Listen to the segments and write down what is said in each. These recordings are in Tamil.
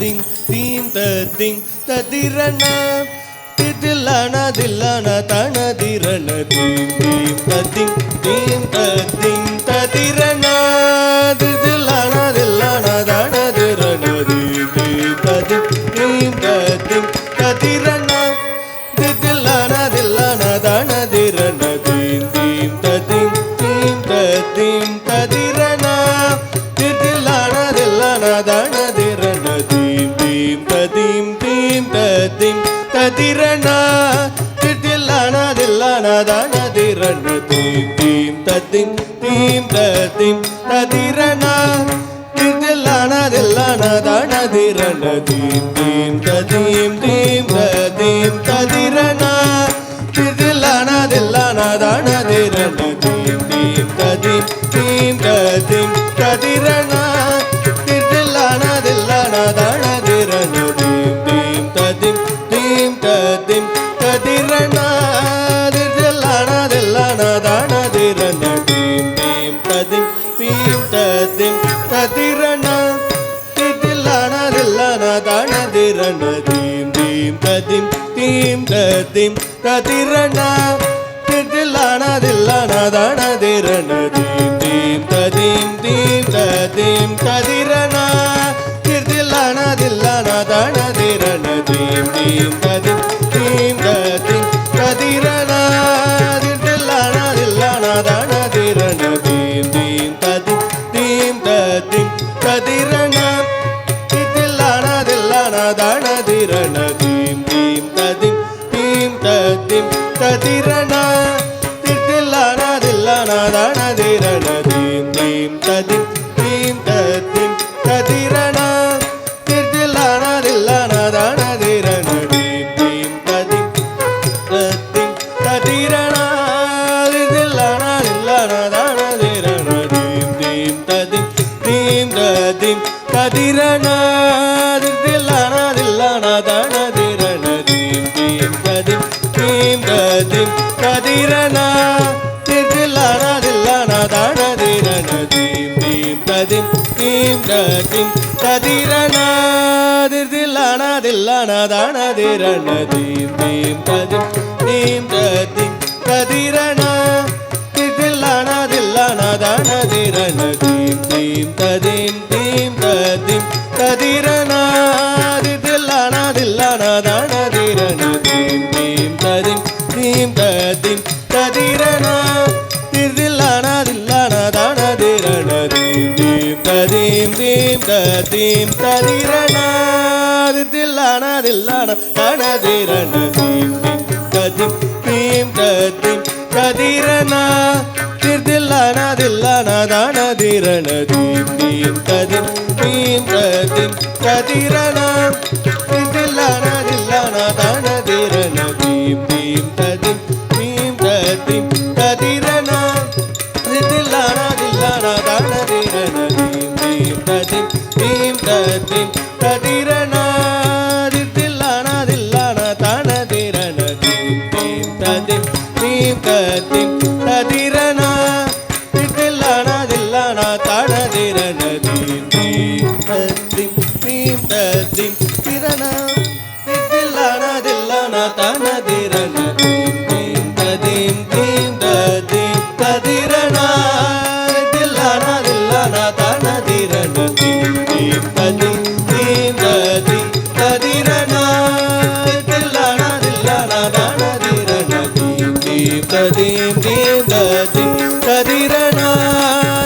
ததிங் தீம் ததிங் ததிரண திதிலன தில்லன தனதிரண தீம் தீம் ததிங் தீம் ததிங் ததிரண திதிலன தில்லன தனதிரண தீம் தீம் ததிங் தீம் ததிங் ததிரண திதிலன தில்லன தனதிரண தீம் தீம் ததிங் தீம் ததிங் ததிரண திதிலன தில்லன தனதிரண தீம் தீம் ததிம் தீம் ததிம் ததிரண திதிலன தில்லன தனதிரண தீம் தீம் ததிம் தீம் ததிம் ததிரண திதிலன தில்லன தனதிரண தீம் தீம் ததிம் தீம் ததிம் ததிரண திதிலன தில்லன தனதிரண தீம் தீம் ததிம் தீம் ததிம் ததிரண திதிலன தில்லன தனதிரண தீம் தீம் ததிம் தீம் ததிம் ததிரண திதிலன தில்லன தனதிரண தீம் தீம் ததிம் தீம் ததிம் ததிரண திதிலன தில்லன தனதிரண தீம் தீம் ததிம் தீம் ததிம் ததிரண திதிலன தில்லன தனதிரண தீம் தீம் ததிம் தீம் ததிம் ததிரண திதிலன தில்லன தனதிரண தீம் தீம் ததிம் தீம் ததிம் ததிரண திதிலன தில்லன தனதிரண தீம் தீம் ததிம் தீம் ததிம் ததிரண திதிலன தில்லன தனதிரண தீம் தீம் ததிம் தீம் ததிம் ததிரண திதிலன தில்லன தனதிரண தீம் தீம் ததிம் தீம் ததிம் ததிரண திதிலன தில்லன தனதிரண தீம் தீம் ததிம் ததிம் ததிரண திதிலன தில்லன தனதிரண தீம் தீம் ததிம் தீம் ததிம் ததிரண திதிலன தில்லன தனதிரண தீம் தீம் ததிம் தீம் ததிம் ததிரண திதிலன தில்லன தனதிரண தீம் தீம் ததிம் தீம் ததிம் ததிரண திதிலன தில்லன தனதிரண தீம் தீம் ததிம் தீம் ததிம் ததிரண திதிலன தில்லன தனதிரண தீம் தீம் ததிம் தீம் ததிம் ததிரண திதிலன தில்லன தனதிரண தீம் தீம் ததிம் தீம் ததிம் ததிரண திதிலன தில்லன தனதிரண தீம் தீம் ததிம் தீம் ததிம் ததிரண திதிலன தில்லன தனதிரண தீம் தீம் ததிம் தீம் ததிம் ததிரண திதிலன தில்லன தனதிரண தீம் தீம் ததிம் தீம் ததிம் ததிரண திதிலன தில்லன தனதிரண தீம் தீம் ததிம் தீம் ததிம் ததிரண திதிலன தில்லன தனதிரண தீம் தீம் ததிம் தீம் ததிம் ததிரண திதிலன தில்லன தனதிரண தீம் தீம் ததிம் தீம் ததிம் ததிரண திதிலன தில்லன தனதிரண தீம் தீம் ததிம் தீம் ததிம் திரண திதிலன தில்லன தனதிரண தீம் தீம் ததிம் தீம் ததிம் ததிரண திதிலன தில்லன தனதிரண தீம் தீம் ததிம் தீம் ததிம் ததிரண திதிலன தில்லன தனதிரண தீம் தீம் ததிம் தீம் ததிம் ததிரண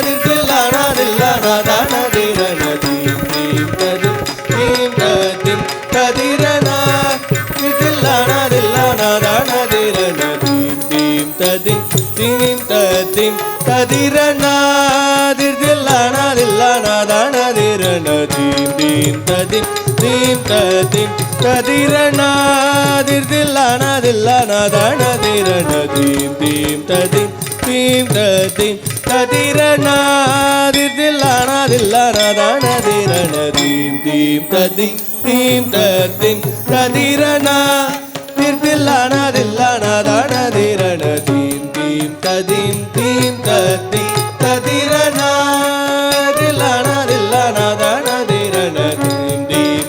திதிலன தில்லன தனதிரண தீம் தீம் ததிம் தீம் ததிம் ததிரண திதிலன தில்லன தனதிரண தீம் தீம் ததிம் தீம் ததிம் ததிரண திதிலன தில்லன தனதிரண தீம் தீம் ததிம் தீம் ததிம் ததிரண திதிலன தில்லன தனதிரண தீம் தீம் ததிம் தீம் ததிம் ததிரண திதிலன தில்லன தனதிரண தீம் தீம் ததிம் தீம் ததிம் ததிரண திதிலன தில்லன தனதிரண தீம் தீம் ததிம் தீம் ததிம் ததிரண தில்லன தில்லன தனதிரண தீம் தீம்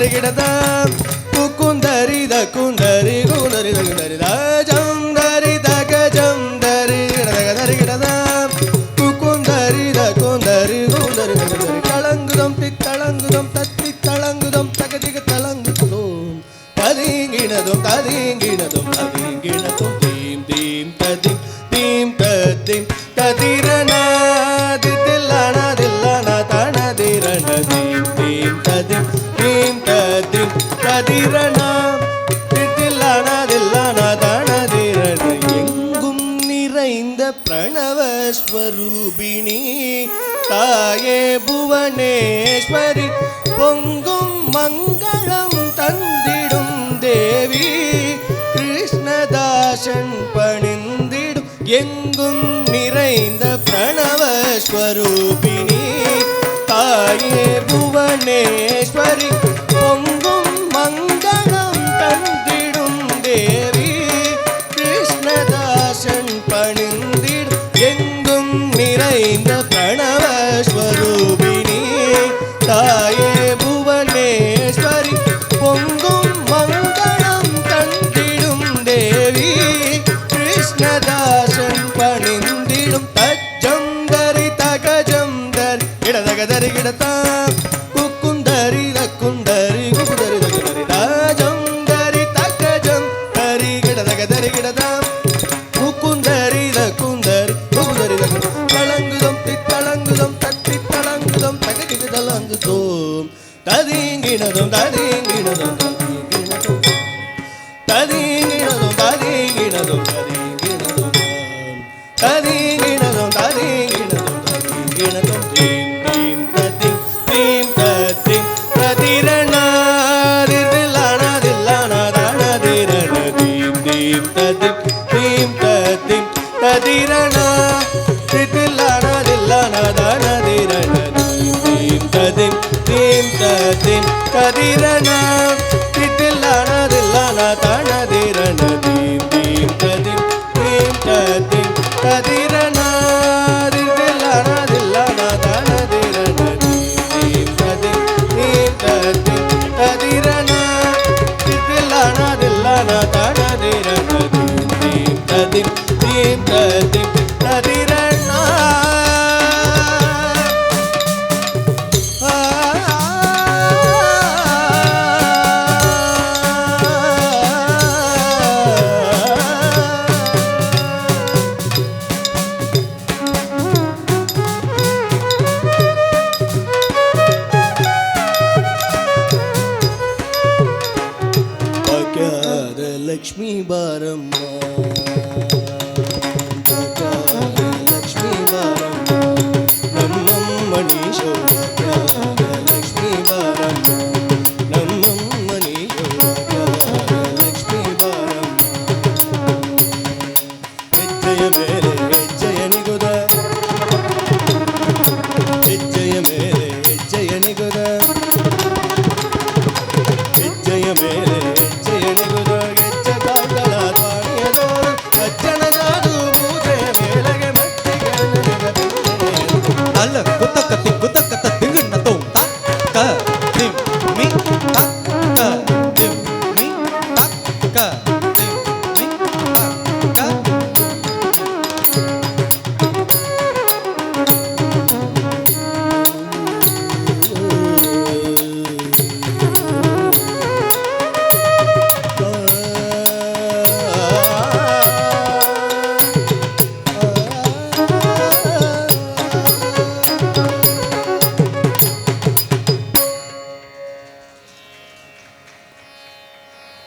தரிகிடத குந்தரித குந்தரி குந்தரி தரித ஜம் தரி தக ஜம் தரி தரிகிடத குந்தரித குந்தரி குந்தரி தரி தளங்குதம் தித்தளங்குதம் தத்தி தளங்குதம் தகதிக தளங்குதோம் ததிங்கினதும் ததிங்கினதும் ததிங்கினதும் தீம் தீம் ததிம் தீம் ததிம் ததிரன தில்லன தில்லன தனதிரன தீம் தீம் ததிம் தீம் ததிம் ததிரன தில்லன தில்லன தனதிரன எங்கும் நிறைந்த பிரணவஸ்வரூபிணி தாயே புவனேஸ்வரி பொங்கும் மங்களம் தந்திடும் தேவி கிருஷ்ணதாசன் பணிந்திடும் எங்கும் நிறைந்த பிரணவஸ்வரூபிணி தாயே புவனேஸ்வரி பொங்கும் மங்களம் தந்திடும் தேவி கிருஷ்ணதாசன் பணிந்திடும் எங்கும் நிறைந்த பிரணவஸ்வரூபிணி தாயே புவனேஸ்வரி பொங்கும் மங்களம் தந்திடும் தேவி கிருஷ்ணதாசன் பணிந்திடும் தஜம் தரி தகஜம் தரி இடதகதரி கிடத்தா குந்தரி குந்தரி குந்தரி தரி தஜம் தரி தகஜம் தரி கிடதகதரி கிடதா குந்தரி குந்தரி குந்தரி தளங்குதம் தித்தளங்குதம் தத்தி தளங்குதம் தகதிக தளங்குதோம் ததிங்கினதும் ததிங்கினதும் ததிங்கினதும் ததிங்கினதும் ததிங்கினதும் ததிங்கினதும் ததிங்கினதும் ததிங்கினதும் தீம் தீம் ததிம் தீம் ததிம் ததிரண தில்லன தில்லன தனதிரண தீம் தீம் ததிம் தீம் ததிம் ததிரண தில்லன தில்லன தனதிரண தீம் ததிம் தீம் ததிம் ததிரண தில்லன தில்லன தனதிரண தீம் தீம் ததிம் தீம் ததிம் ததிரண தில்லன தில்லன தனதிரண தீம் ததிம் தீம் ததிம் ததிரண தில்லன தில்லன தனதிரண தீம் ததிம் தீம் ததிம் ததிரண லக்ஷ்மி பாரம்மா லக்ஷ்மி பாரம்மா நம்மம்மணீஷோ லக்ஷ்மி பாரம்மா நம்மம்மணீஷோ லக்ஷ்ಮಿ ಬಾರಮ್ಮ ಹೆಜ್ಜೆಯ ಮೇಲೆ ಹೆಜ್ಜೆಯ ನಿಗುದ ಹೆಜ್ಜೆಯ ಮೇಲೆ